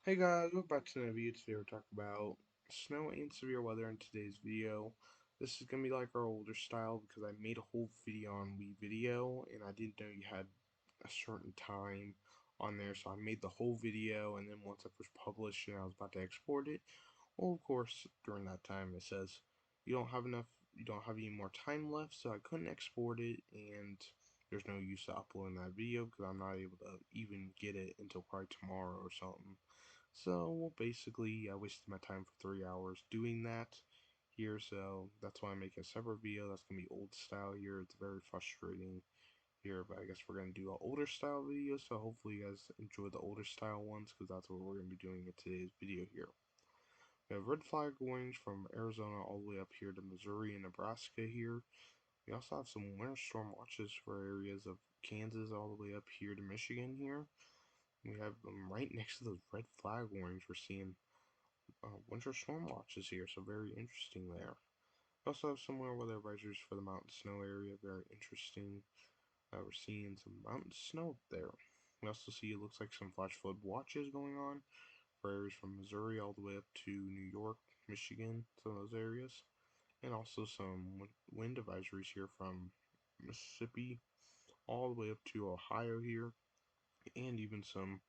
Hey guys, welcome back to another video. Today we're talking about snow and severe weather in today's video. This is going to be like our older style because I made a whole video on Wii Video and I didn't know you had a certain time on there, so I made the whole video, and then once I pushed publish and I was about to export it, well, of course, during that time it says you don't have any more time left, so I couldn't export it, and there's no use of uploading that video because I'm not able to even get it until probably tomorrow or something. So basically, I wasted my time for 3 hours doing that here, so that's why I'm making a separate video. That's gonna be old style here. It's very frustrating here, but I guess we're gonna do an older style video. So hopefully, you guys enjoy the older style ones because that's what we're gonna be doing in today's video here. We have red flag warnings from Arizona all the way up here to Missouri and Nebraska here. We also have some winter storm watches for areas of Kansas all the way up here to Michigan here. We have them right next to those red flag warnings. We're seeing winter storm watches here, so very interesting there. We also have similar weather advisories for the mountain snow area, very interesting. We're seeing some mountain snow there. We also see it looks like some flash flood watches going on for areas from Missouri all the way up to New York, Michigan, some of those areas. And also some wind advisories here from Mississippi all the way up to Ohio here, and even some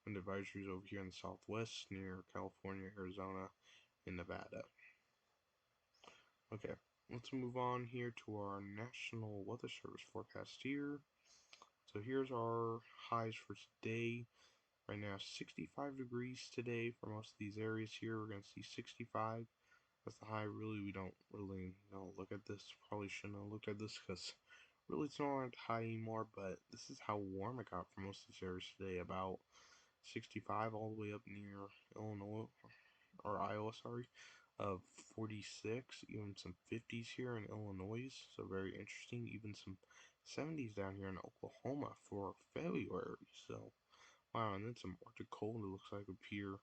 wind advisories over here in the southwest near California, Arizona, and Nevada. Okay, let's move on here to our National Weather Service forecast here. So here's our highs for today. Right now, 65 degrees today for most of these areas here. We're going to see 65. That's the high. Really, we don't really look at this. Probably shouldn't have looked at this because really it's not high anymore, but this is how warm it got for most of these areas today. About 65 all the way up near Illinois, or Iowa, sorry, of 46, even some 50s here in Illinois, so very interesting. Even some 70s down here in Oklahoma for February, so wow. And then some Arctic cold, it looks like, up here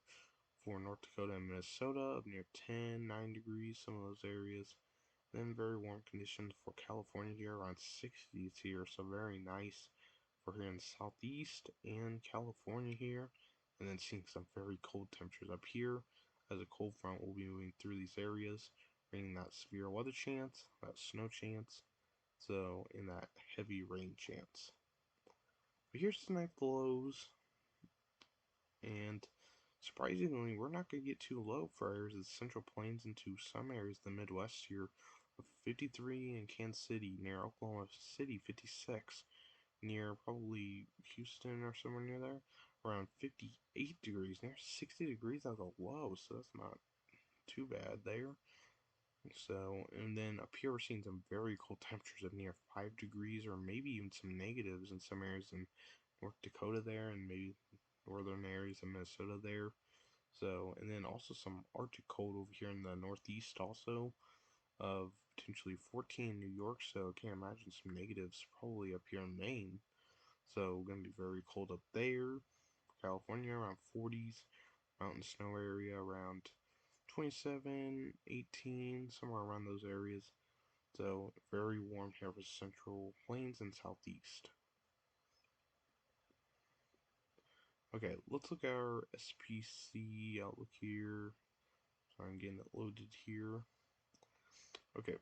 for North Dakota and Minnesota, up near 10, 9 degrees, some of those areas. Then very warm conditions for California here, around 60s here, so very nice for here in the southeast and California here. And then seeing some very cold temperatures up here as a cold front will be moving through these areas, bringing that severe weather chance, that snow chance, so in that heavy rain chance. But here's tonight the lows, and surprisingly, we're not going to get too low for areas of the Central Plains into some areas of the Midwest here. 53 in Kansas City, near Oklahoma City, 56 near probably Houston or somewhere near there, around 58 degrees, near 60 degrees as a low, so that's not too bad there. So, and then up here we're seeing some very cold temperatures of near 5 degrees, or maybe even some negatives in some areas in North Dakota there, and maybe northern areas of Minnesota there. So, and then also some Arctic cold over here in the Northeast also, of potentially 14 in New York, so I can't imagine some negatives probably up here in Maine. So going to be very cold up there. California around 40s, mountain snow area around 27, 18, somewhere around those areas. So very warm here for Central Plains and Southeast. Okay, let's look at our SPC Outlook here. So I'm getting it loaded here. Okay,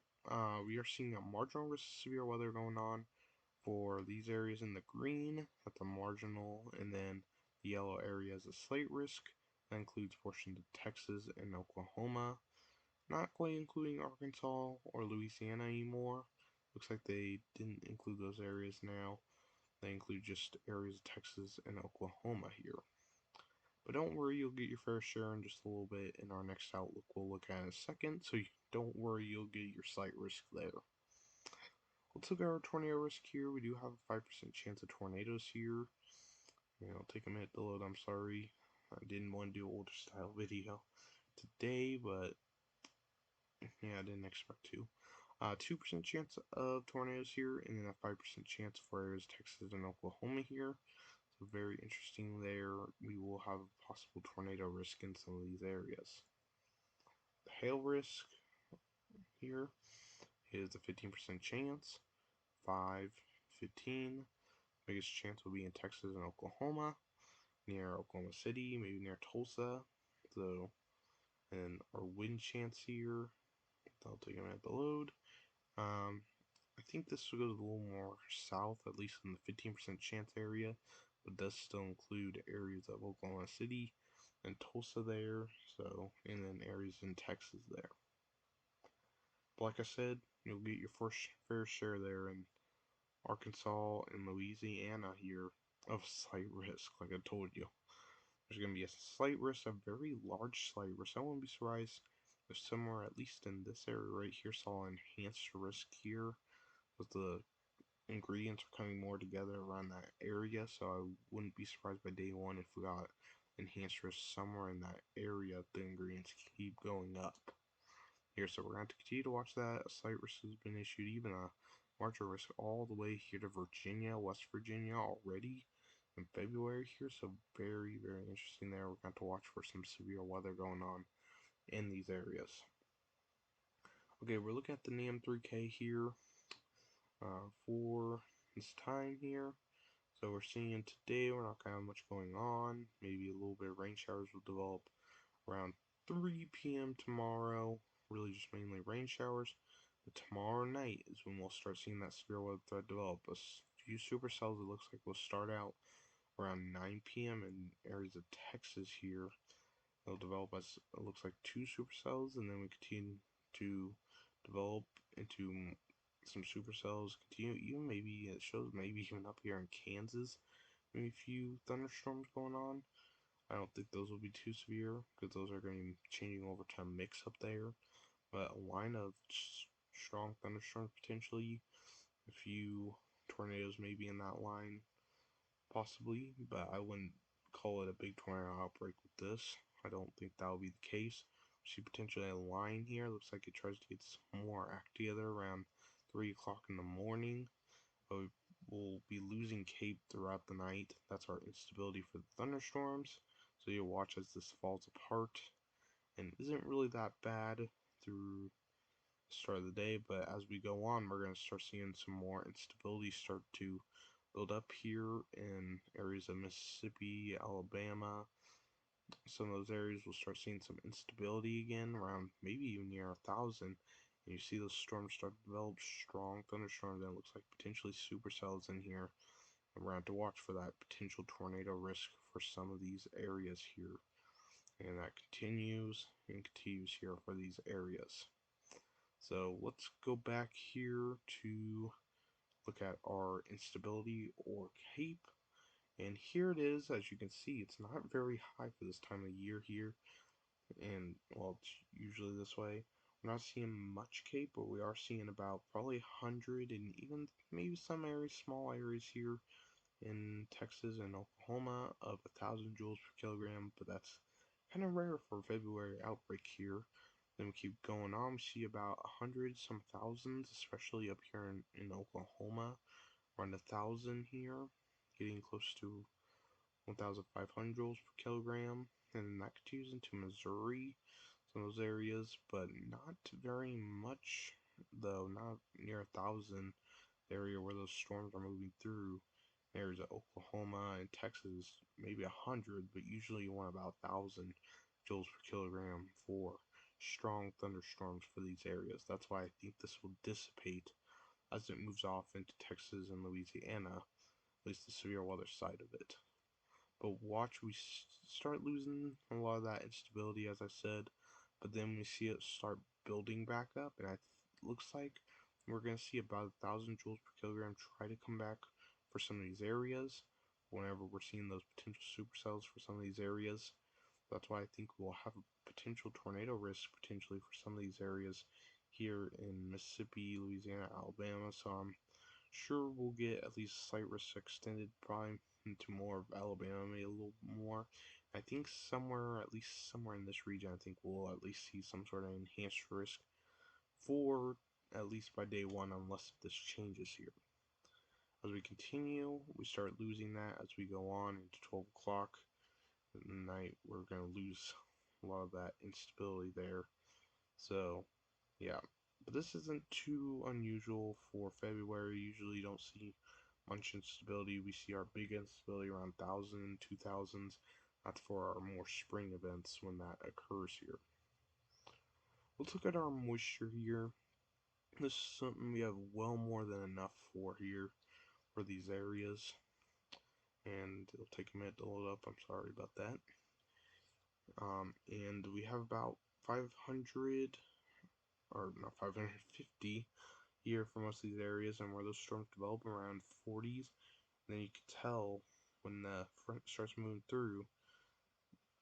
we are seeing a marginal risk of severe weather going on for these areas in the green at the marginal, and then the yellow area is a slight risk. That includes portions of Texas and Oklahoma, not quite including Arkansas or Louisiana anymore. Looks like they didn't include those areas now. They include just areas of Texas and Oklahoma here. But don't worry, you'll get your fair share in just a little bit in our next Outlook we'll look at in a second, so don't worry, you'll get your slight risk there. Let's look at our tornado risk here. We do have a 5% chance of tornadoes here. I'll take a minute to load, I'm sorry. I didn't want to do an older style video today, but yeah, I didn't expect to. 2% chance of tornadoes here, and then a 5% chance for areas Texas and Oklahoma here. So very interesting there. We will have a possible tornado risk in some of these areas. The hail risk here is a 15% chance. 5, 15. Biggest chance will be in Texas and Oklahoma. near Oklahoma City, maybe near Tulsa. So, and our wind chance here, that'll take a minute to load. I think this goes a little more south, at least in the 15% chance area, but does still include areas of Oklahoma City and Tulsa there, so, and then areas in Texas there. But like I said, you'll get your fair share there in Arkansas and Louisiana here of slight risk, like I told you. There's going to be a slight risk, a very large slight risk. I wouldn't be surprised if somewhere, at least in this area right here, saw enhanced risk here, with the ingredients are coming more together around that area, so I wouldn't be surprised by day one if we got enhanced risk somewhere in that area if the ingredients keep going up here. So we're going to continue to watch that. A slight risk has been issued, even a larger risk all the way here to Virginia, West Virginia already in February here, so very, very interesting there. We're going to watch for some severe weather going on in these areas. Okay, we're looking at the NAM3K here for this time here. So we're seeing today we're not going to have much going on. Maybe a little bit of rain showers will develop around 3 p.m. tomorrow. Really just mainly rain showers. But tomorrow night is when we'll start seeing that severe weather threat develop. A few supercells, it looks like, will start out around 9 p.m. in areas of Texas here. They'll develop as, it looks like, 2 supercells, and then we continue to develop into some supercells. Continue, even maybe, it shows maybe even up here in Kansas, maybe a few thunderstorms going on. I don't think those will be too severe, because those are going to be changing over to a mix up there. But a line of strong thunderstorms potentially, a few tornadoes maybe in that line, possibly, but I wouldn't call it a big tornado outbreak with this. I don't think that will be the case. See potentially a line here. Looks like it tries to get some more act together around 3 o'clock in the morning. But we'll be losing Cape throughout the night. That's our instability for the thunderstorms. So you'll watch as this falls apart. And isn't really that bad through the start of the day, but as we go on, we're going to start seeing some more instability start to build up here in areas of Mississippi, Alabama. Some of those areas will start seeing some instability again, around maybe even near 1,000. And you see those storms start to develop, strong thunderstorms, and it looks like potentially supercells in here. And we're going to have to watch for that potential tornado risk for some of these areas here. And that continues and continues here for these areas. So let's go back here to look at our instability or CAPE. And here it is. As you can see, it's not very high for this time of year here. And, well, it's usually this way. We're not seeing much CAPE, but we are seeing about probably 100 and even maybe some areas, small areas here in Texas and Oklahoma of 1,000 joules per kilogram, but that's kind of rare for a February outbreak here. Then we keep going on, we see about 100, some thousands, especially up here in Oklahoma, around 1,000 here, getting close to 1,500 joules per kilogram, and then that continues into Missouri, some of those areas, but not very much, though, not near 1,000, the area where those storms are moving through. Areas of Oklahoma and Texas, maybe 100, but usually you want about 1,000 joules per kilogram for strong thunderstorms for these areas. That's why I think this will dissipate as it moves off into Texas and Louisiana, at least the severe weather side of it. But watch, we start losing a lot of that instability, as I said, but then we see it start building back up, and it looks like we're going to see about 1,000 joules per kilogram try to come back for some of these areas whenever we're seeing those potential supercells for some of these areas. That's why I think we'll have a potential tornado risk potentially for some of these areas here in Mississippi, Louisiana, Alabama. So I'm sure we'll get at least slight risk extended probably into more of Alabama, maybe a little more. I think somewhere, at least somewhere in this region, I think we'll at least see some sort of enhanced risk for at least by day one, unless this changes here. As we continue, we start losing that as we go on into 12 o'clock at night. We're going to lose a lot of that instability there. So, yeah. But this isn't too unusual for February. Usually you don't see much instability. We see our big instability around 1,000, 2,000s. That's for our more spring events when that occurs here. Let's look at our moisture here. This is something we have well more than enough for here for these areas. And it'll take a minute to load up. I'm sorry about that. And we have about 500, or not 550 here for most of these areas, and where those storms develop around 40s. And then you can tell when the front starts moving through,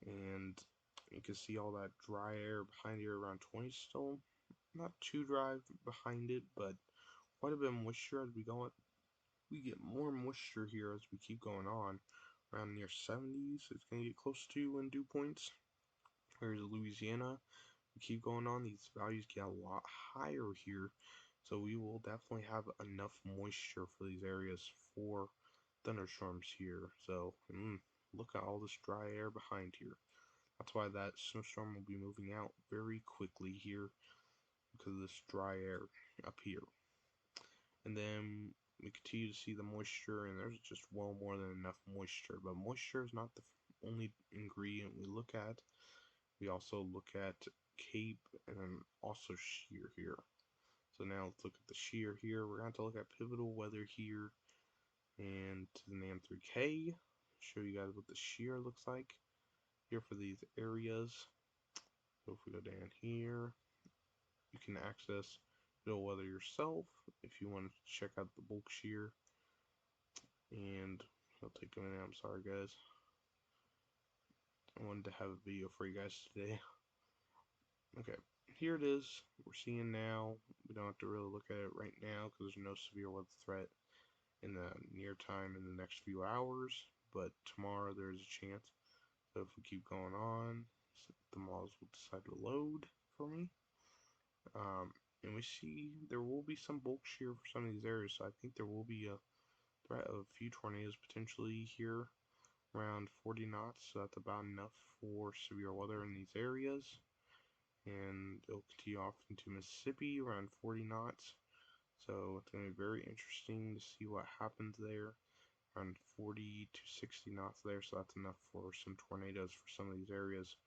and you can see all that dry air behind here around 20 still. Not too dry behind it, but quite a bit of moisture as we go on. We get more moisture here as we keep going on. Around near 70s, it's going to get close to in dew points. Here's Louisiana. We keep going on, these values get a lot higher here. So we will definitely have enough moisture for these areas for thunderstorms here. So look at all this dry air behind here. That's why that snowstorm will be moving out very quickly here, because of this dry air up here. And then we continue to see the moisture, and there's just well more than enough moisture. But moisture is not the only ingredient we look at. We also look at Cape and then also shear here. So now let's look at the shear here. We're going to look at pivotal weather here and to the NAM3K. Show you guys what the shear looks like here for these areas. So if we go down here, you can access pivotal weather yourself if you want to check out the bulk shear. And I'll take a minute. I'm sorry, guys. I wanted to have a video for you guys today. Okay, here it is. We're seeing now. We don't have to really look at it right now because there's no severe weather threat in the near time in the next few hours. But tomorrow there's a chance. So if we keep going on, the models will decide to load for me. And we see there will be some bulk shear for some of these areas. So I think there will be a threat of a few tornadoes potentially here around 40 knots. So that's about enough for severe weather in these areas. And it'll continue off into Mississippi around 40 knots. So it's going to be very interesting to see what happens there. Around 40 to 60 knots there, so that's enough for some tornadoes for some of these areas.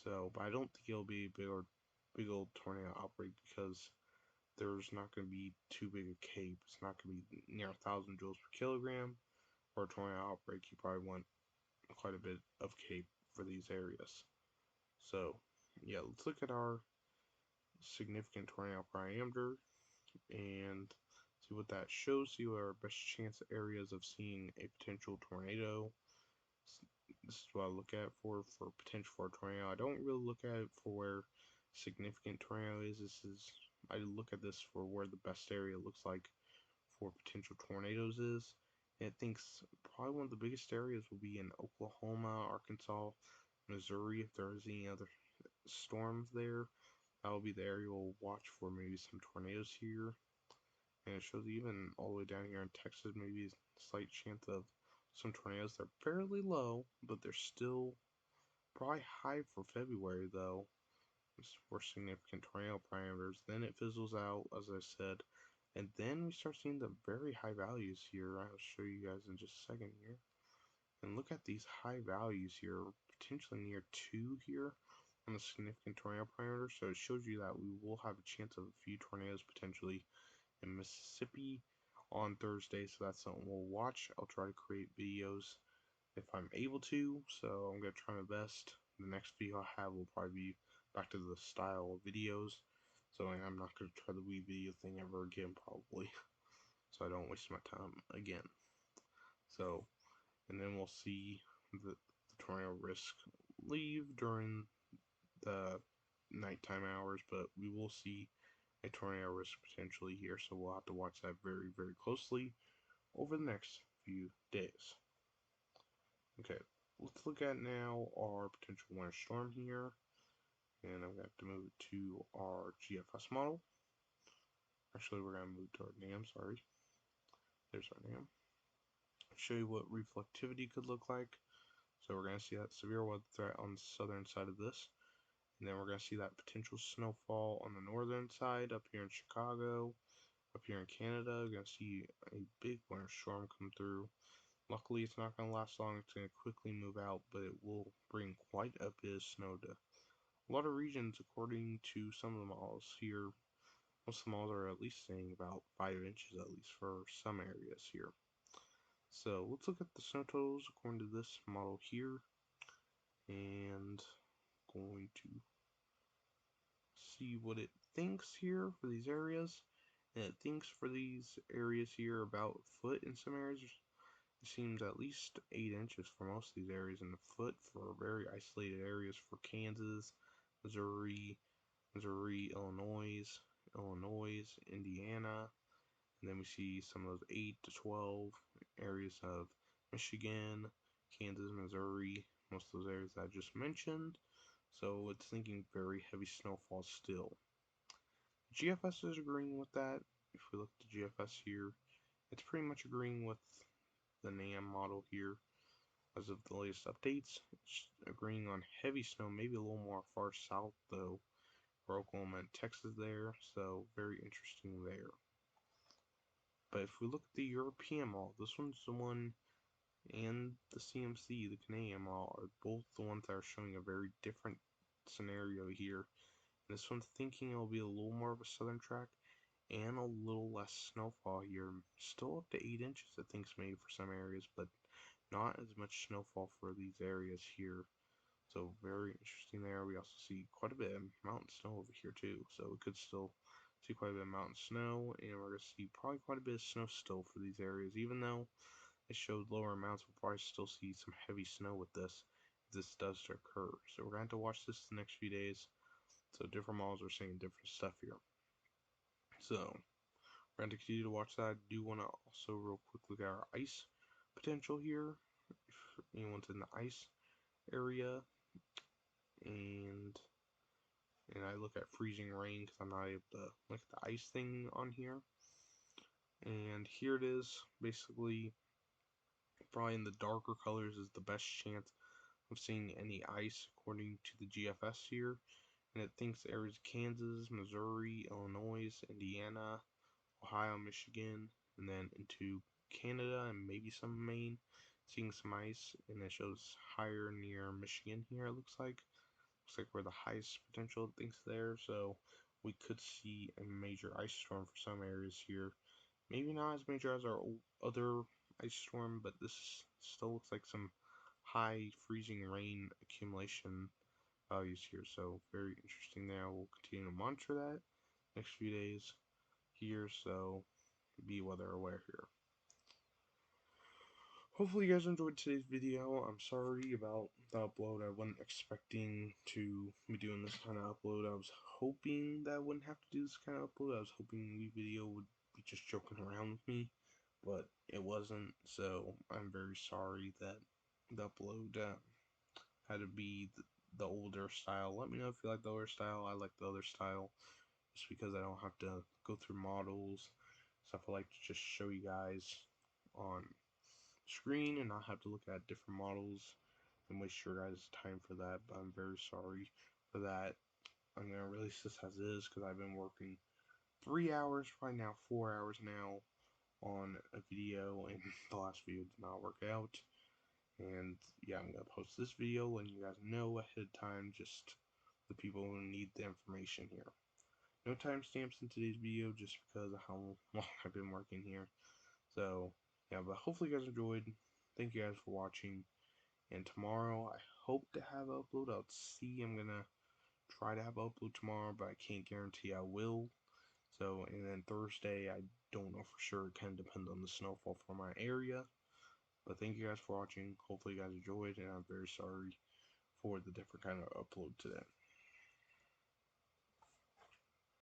So, but I don't think it'll be a big old tornado outbreak because there's not going to be too big a cape. It's not going to be near 1,000 joules per kilogram. For a tornado outbreak, you probably want quite a bit of cape for these areas. So, yeah, let's look at our significant tornado parameter and see what that shows. See what our best chance areas of seeing a potential tornado. This is what I look at for potential for a tornado. I don't really look at it for where significant tornado is. I look at this for where the best area looks like for potential tornadoes is. And it thinks probably one of the biggest areas will be in Oklahoma, Arkansas, Missouri. If there's any other storms there, that will be the area we'll watch for maybe some tornadoes here. And it shows even all the way down here in Texas, maybe a slight chance of some tornadoes. They're fairly low, but they're still probably high for February, though, for significant tornado parameters. Then it fizzles out, as I said, and then we start seeing the very high values here. I'll show you guys in just a second here. And look at these high values here, potentially near 2 here on the significant tornado parameter. So it shows you that we will have a chance of a few tornadoes potentially in Mississippi on Thursday. So that's something we'll watch. I'll try to create videos if I'm able to. So I'm going to try my best. The next video I have will probably be back to the style of videos. So I'm not going to try the wee video thing ever again, probably. So I don't waste my time again. So, and then we'll see the tornado risk leave during the nighttime hours, but we will see a tornado risk potentially here, so we'll have to watch that very, very closely over the next few days. Okay, let's look at now our potential winter storm here, and I'm going to have to move it to our GFS model. Actually, we're going to move to our NAM, sorry. There's our NAM. I'll show you what reflectivity could look like. So we're going to see that severe weather threat on the southern side of this. And then we're going to see that potential snowfall on the northern side up here in Chicago, Up here in Canada, we're going to see a big winter storm come through. Luckily, it's not going to last long. It's going to quickly move out, but it will bring quite a bit of snow to a lot of regions, according to some of the models here. Most of the models are at least saying about 5 inches at least for some areas here. So let's look at the snow totals according to this model here, and going to see what it thinks here for these areas. And it thinks for these areas here about a foot in some areas. It seems at least 8 inches for most of these areas, and a foot for very isolated areas for Kansas, Missouri, Illinois, Indiana, and then we see some of those 8 to 12 areas of Michigan, Kansas, Missouri, most of those areas I just mentioned. So it's thinking very heavy snowfall still. GFS is agreeing with that. If we look at the GFS here, it's pretty much agreeing with the NAM model here as of the latest updates. It's agreeing on heavy snow, maybe a little more far south though, for Oklahoma and Texas there, so very interesting there. But if we look at the European model, this one's the one, and the CMC, the Canadian model, are both the ones that are showing a very different scenario here. And this one's thinking it'll be a little more of a southern track and a little less snowfall here. Still up to 8 inches, I think, maybe for some areas, but not as much snowfall for these areas here. So very interesting there. We also see quite a bit of mountain snow over here too, so we could still see quite a bit of mountain snow, and we're going to see probably quite a bit of snow still for these areas. Even though it showed lower amounts, we'll probably still see some heavy snow with this if this does occur. So we're going to have to watch this the next few days. So different models are saying different stuff here. So we're going to continue to watch that. I do want to also real quick look at our ice potential here. If anyone's in the ice area, and I look at freezing rain because I'm not able to look at the ice thing on here. And here it is. Basically, probably in the darker colors is the best chance of seeing any ice according to the GFS here. And it thinks areas Kansas, Missouri, Illinois, Indiana, Ohio, Michigan, and then into Canada and maybe some Maine, seeing some ice. And it shows higher near Michigan here, it looks like. Looks like we're the highest potential things there, so we could see a major ice storm for some areas here. Maybe not as major as our other ice storm, but this still looks like some high freezing rain accumulation values here, so very interesting there. We'll continue to monitor that next few days here, so be weather aware here. Hopefully you guys enjoyed today's video. I'm sorry about the upload. I wasn't expecting to be doing this kind of upload. I was hoping that I wouldn't have to do this kind of upload. I was hoping the video would be just joking around with me, but it wasn't. So I'm very sorry that the upload had to be the older style. Let me know if you like the older style. I like the other style just because I don't have to go through models. Stuff I like to just show you guys on screen and not have to look at different models and waste your guys' time for that. But I'm very sorry for that. I'm gonna release this as is because I've been working 3 hours, probably now 4 hours now, on a video, and the last video did not work out. And yeah, I'm gonna post this video letting you guys know ahead of time, just the people who need the information here. No timestamps in today's video just because of how long I've been working here. So yeah, but hopefully you guys enjoyed. Thank you guys for watching. And tomorrow I hope to have an upload. I'll see. I'm gonna try to have an upload tomorrow, but I can't guarantee I will. So, and then Thursday, I don't know for sure. It kind of depends on the snowfall for my area. But thank you guys for watching. Hopefully you guys enjoyed, and I'm very sorry for the different kind of upload today.